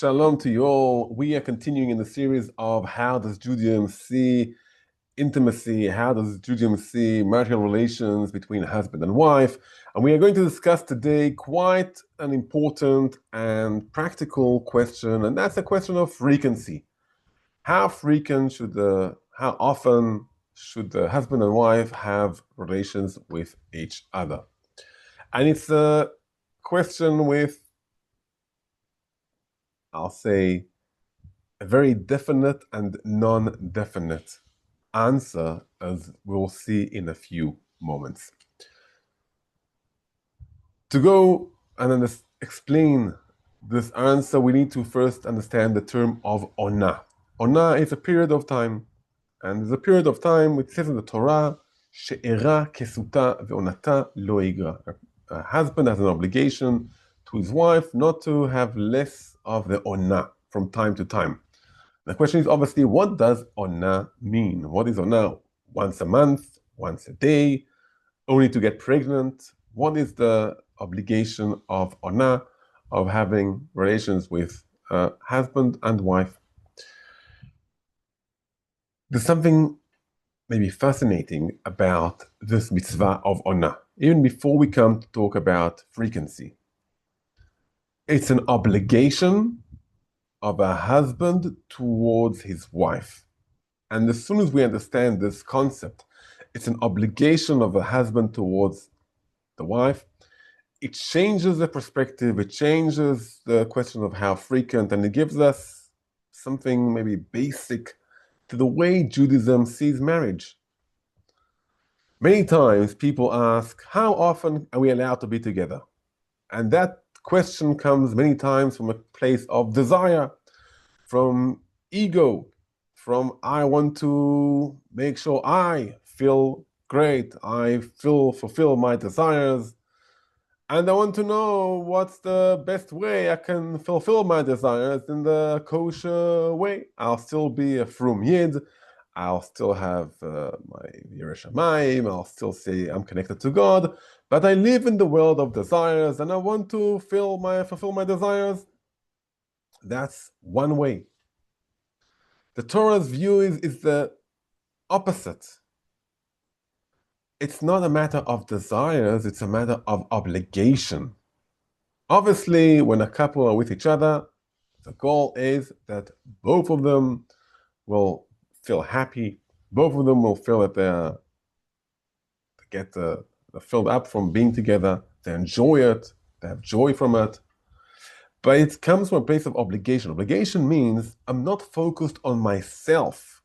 Shalom to you all. We are continuing in the series of how does Judaism see intimacy, how does Judaism see marital relations between husband and wife. And we are going to discuss today quite an important and practical question, and that's a question of frequency. How how often should the husband and wife have relations with each other? And it's a question with, I'll say, a very definite and non-definite answer, as we'll see in a few moments. To go and explain this answer, we need to first understand the term of ona. Ona is a period of time, and there's a period of time which says in the Torah, she'era kesuta ve'onata lo igra. A husband has an obligation to his wife not to have less of the ona from time to time. The question is obviously, what does ona mean? What is ona? Once a month, once a day, only to get pregnant? What is the obligation of ona, of having relations with husband and wife? There's something maybe fascinating about this mitzvah of ona, even before we come to talk about frequency. It's an obligation of a husband towards his wife. And as soon as we understand this concept, it's an obligation of a husband towards the wife, it changes the perspective, it changes the question of how frequent, and it gives us something maybe basic to the way Judaism sees marriage. Many times people ask, how often are we allowed to be together? And that question comes many times from a place of desire, from ego, from I want to make sure I feel great, I fulfill my desires, and I want to know what's the best way I can fulfill my desires in the kosher way. I'll still be a frum yid, I'll still have my Yiras Shamayim, I'll still say I'm connected to God, but I live in the world of desires and I want to fulfill my desires. That's one way. The Torah's view is the opposite. It's not a matter of desires, it's a matter of obligation. Obviously, when a couple are with each other, the goal is that both of them will feel happy, both of them will feel that they're filled up from being together, they enjoy it, they have joy from it. But it comes from a place of obligation. Obligation means I'm not focused on myself,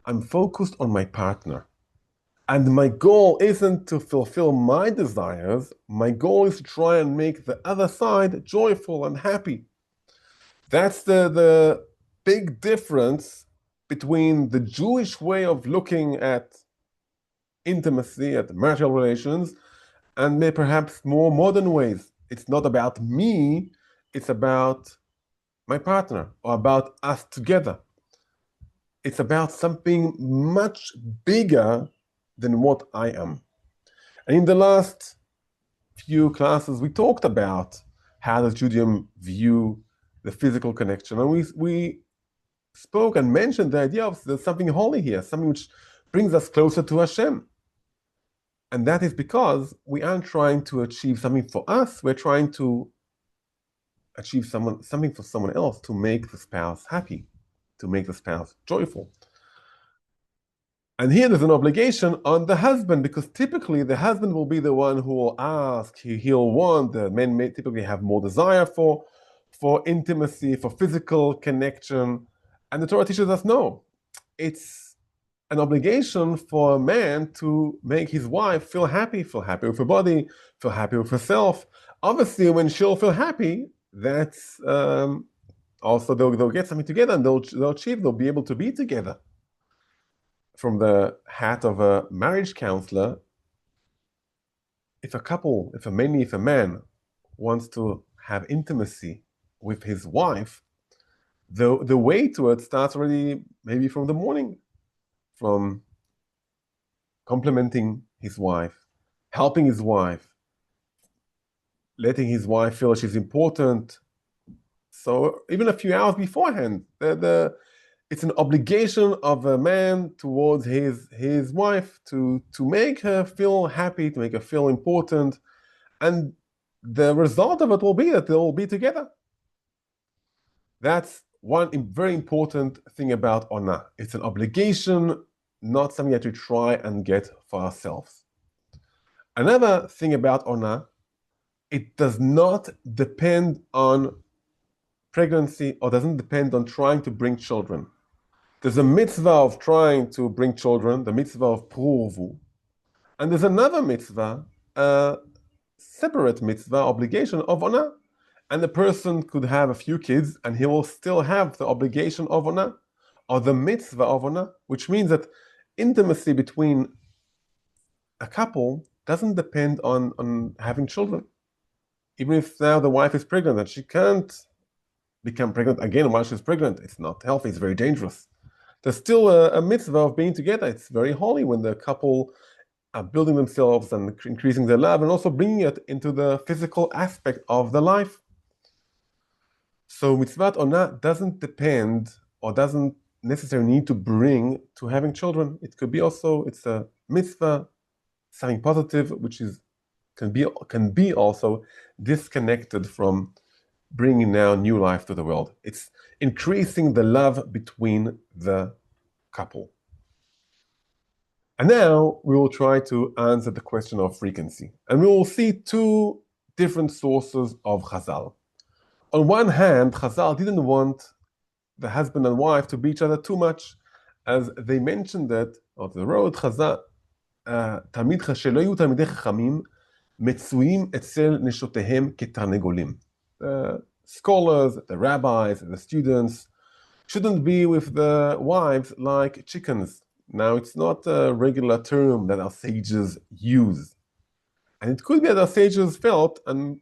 I'm focused on my partner. And my goal isn't to fulfill my desires, my goal is to try and make the other side joyful and happy. That's the big difference between the Jewish way of looking at intimacy, at marital relations, and maybe perhaps more modern ways. It's not about me, it's about my partner, or about us together. It's about something much bigger than what I am. And in the last few classes, we talked about how does Judaism view the physical connection. And we spoke and mentioned the idea of there's something holy here, something which brings us closer to Hashem. And that is because we aren't trying to achieve something for us, we're trying to achieve something for someone else, to make the spouse happy, to make the spouse joyful. And here there's an obligation on the husband, because typically the husband will be the one who will ask, he'll want, the men may typically have more desire for intimacy, for physical connection. And the Torah teaches us, no, it's an obligation for a man to make his wife feel happy with her body, feel happy with herself. Obviously, when she'll feel happy, that's also they'll get something together and they'll be able to be together. From the hat of a marriage counselor, if a man wants to have intimacy with his wife, the way to it starts already maybe from the morning, from complimenting his wife, helping his wife, letting his wife feel she's important, So even a few hours beforehand, it's an obligation of a man towards his wife to make her feel happy, to make her feel important, and the result of it will be that they'll be together. That's one very important thing about Ona. It's an obligation, not something that we try and get for ourselves. Another thing about Ona, it does not depend on pregnancy or doesn't depend on trying to bring children. There's a mitzvah of trying to bring children, the mitzvah of pruvu, and there's another mitzvah, a separate mitzvah, obligation of Ona. And the person could have a few kids and he will still have the obligation of Ona or the mitzvah of Ona, which means that intimacy between a couple doesn't depend on having children. Even if now the wife is pregnant and she can't become pregnant again while she's pregnant, it's not healthy, it's very dangerous. There's still a mitzvah of being together. It's very holy when the couple are building themselves and increasing their love and also bringing it into the physical aspect of the life. So mitzvat Ona doesn't depend or doesn't necessarily need to bring to having children. It could be also, it's a mitzvah, something positive, which can be also disconnected from bringing now new life to the world. It's increasing the love between the couple. And now we will try to answer the question of frequency. And we will see two different sources of Chazal. On one hand, Chazal didn't want the husband and wife to be each other too much, as they mentioned that, or the road Chazal, שלא יהיו תלמידי חכמים מצויים אצל נשותיהם כתרנגולים. The scholars, the rabbis, the students shouldn't be with the wives like chickens. Now, it's not a regular term that our sages use. And it could be that our sages felt, and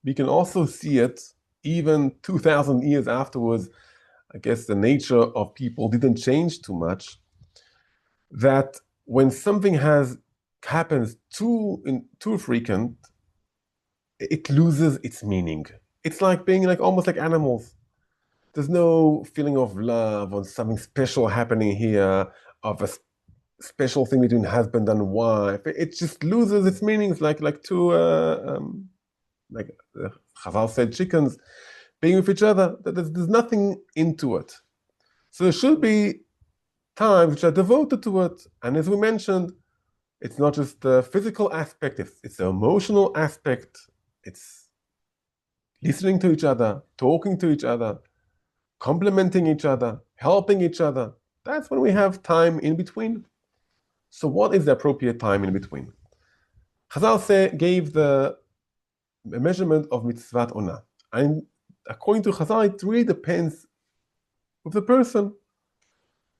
we can also see it even 2,000 years afterwards, I guess the nature of people didn't change too much, that when something happens too frequent, it loses its meaning. It's like being almost like animals. There's no feeling of love or something special happening here, of a special thing between husband and wife. It just loses its meanings, like two, like Chazal said, chickens being with each other. There's nothing into it. So there should be times which are devoted to it. And as we mentioned, it's not just the physical aspect, it's the emotional aspect. It's listening to each other, talking to each other, complimenting each other, helping each other. That's when we have time in between. So what is the appropriate time in between? Chazal gave the measurement of mitzvat Ona. And according to Chazal, it really depends of the person.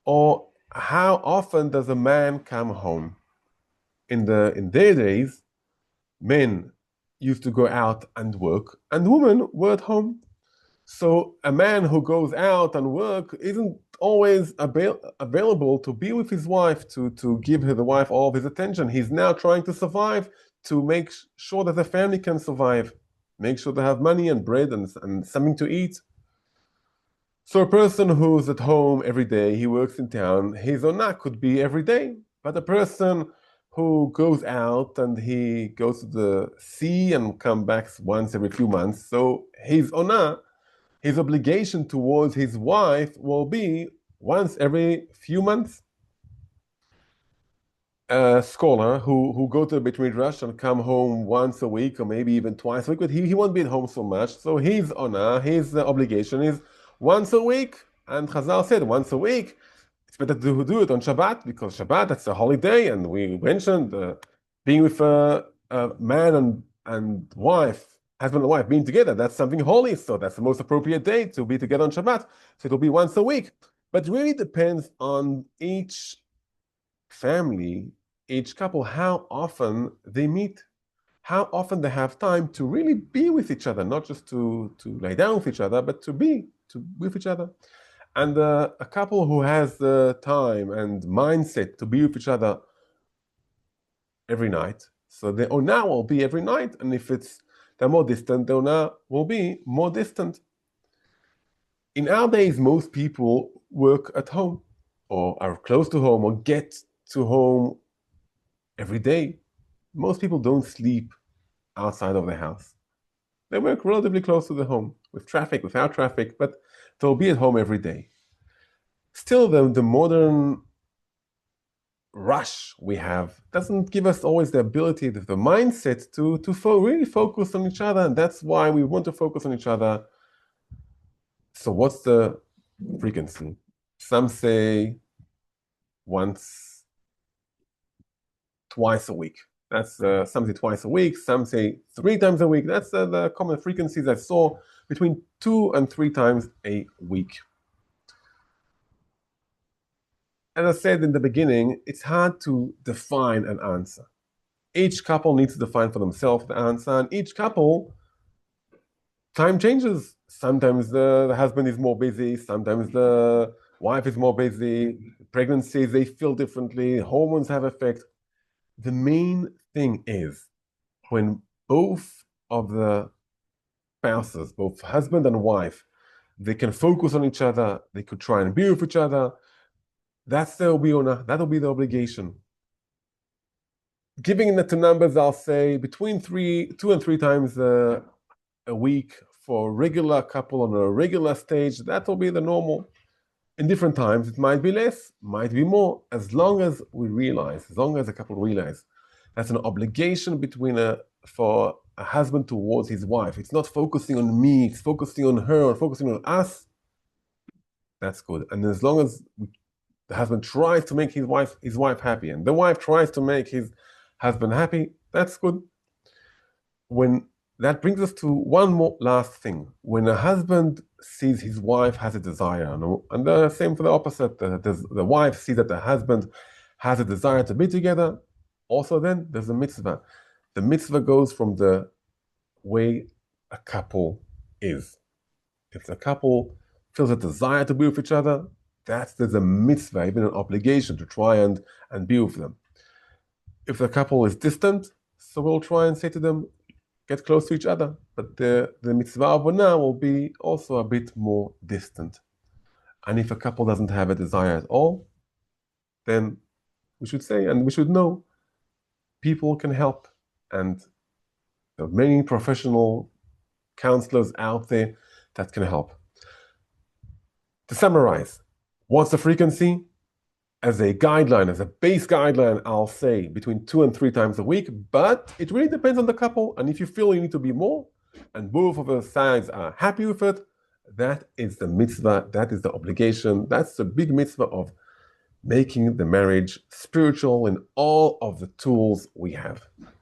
Or how often does a man come home? In their days, men used to go out and work, and women were at home. So a man who goes out and work isn't always available to be with his wife, to give the wife all of his attention. He's now trying to survive, to make sure that the family can survive, make sure they have money and bread and something to eat. So a person who's at home every day, he works in town, his Ona could be every day. But a person who goes out and he goes to the sea and comes back once every few months, so his Ona, his obligation towards his wife will be once every few months. A scholar who go to the Beit Midrash and come home once a week or maybe even twice a week, but he won't be at home so much. So his Ona, his obligation is once a week. And Chazal said once a week. It's better to do it on Shabbat, because Shabbat, that's a holiday, and we mentioned being with a man and wife, husband and wife being together, that's something holy, so that's the most appropriate day to be together on Shabbat. So it'll be once a week. But it really depends on each family, each couple, how often they meet, how often they have time to really be with each other, not just to lie down with each other, but to be with each other. And a couple who has the time and mindset to be with each other every night, so the Ona will be every night. And if they're more distant, the Ona will be more distant. In our days, most people work at home or are close to home or get to home every day. Most people don't sleep outside of the house. They work relatively close to the home, with traffic, without traffic, but they'll be at home every day. Still, the modern rush we have doesn't give us always the ability, the mindset to really focus on each other. And that's why we want to focus on each other. So what's the frequency? Some say once, twice a week. That's some say twice a week. Some say 3 times a week. That's the common frequencies I saw, between 2 and 3 times a week. As I said in the beginning, it's hard to define an answer. Each couple needs to define for themselves the answer, and each couple, time changes. Sometimes the husband is more busy, sometimes the wife is more busy, pregnancies, they feel differently, hormones have effect. The main thing is when both of the spouses, both husband and wife, they can focus on each other, they could try and be with each other, that'll be the obligation. Giving it to numbers, I'll say between 2 and 3 times a week for a regular couple on a regular stage. That will be the normal. In different times, it might be less, might be more, as long as a couple realize that's an obligation for a husband towards his wife. It's not focusing on me, it's focusing on her, or focusing on us. That's good. And as long as the husband tries to make his wife happy, and the wife tries to make his husband happy, that's good. When that brings us to one more last thing. When a husband sees his wife has a desire, and the same for the opposite, the wife sees that the husband has a desire to be together, also then there's a mitzvah. The mitzvah goes from the way a couple is. If the couple feels a desire to be with each other, there's a mitzvah, even an obligation to try and be with them. If the couple is distant, so we'll try and say to them, get close to each other. But the mitzvah of now will be also a bit more distant. And if a couple doesn't have a desire at all, then we should say, and we should know, people can help. And there are many professional counselors out there that can help. To summarize, what's the frequency? As a guideline, as a base guideline, I'll say between 2 and 3 times a week, but it really depends on the couple. And if you feel you need to be more, and both of the sides are happy with it, that is the mitzvah, that is the obligation, that's the big mitzvah of making the marriage spiritual in all of the tools we have.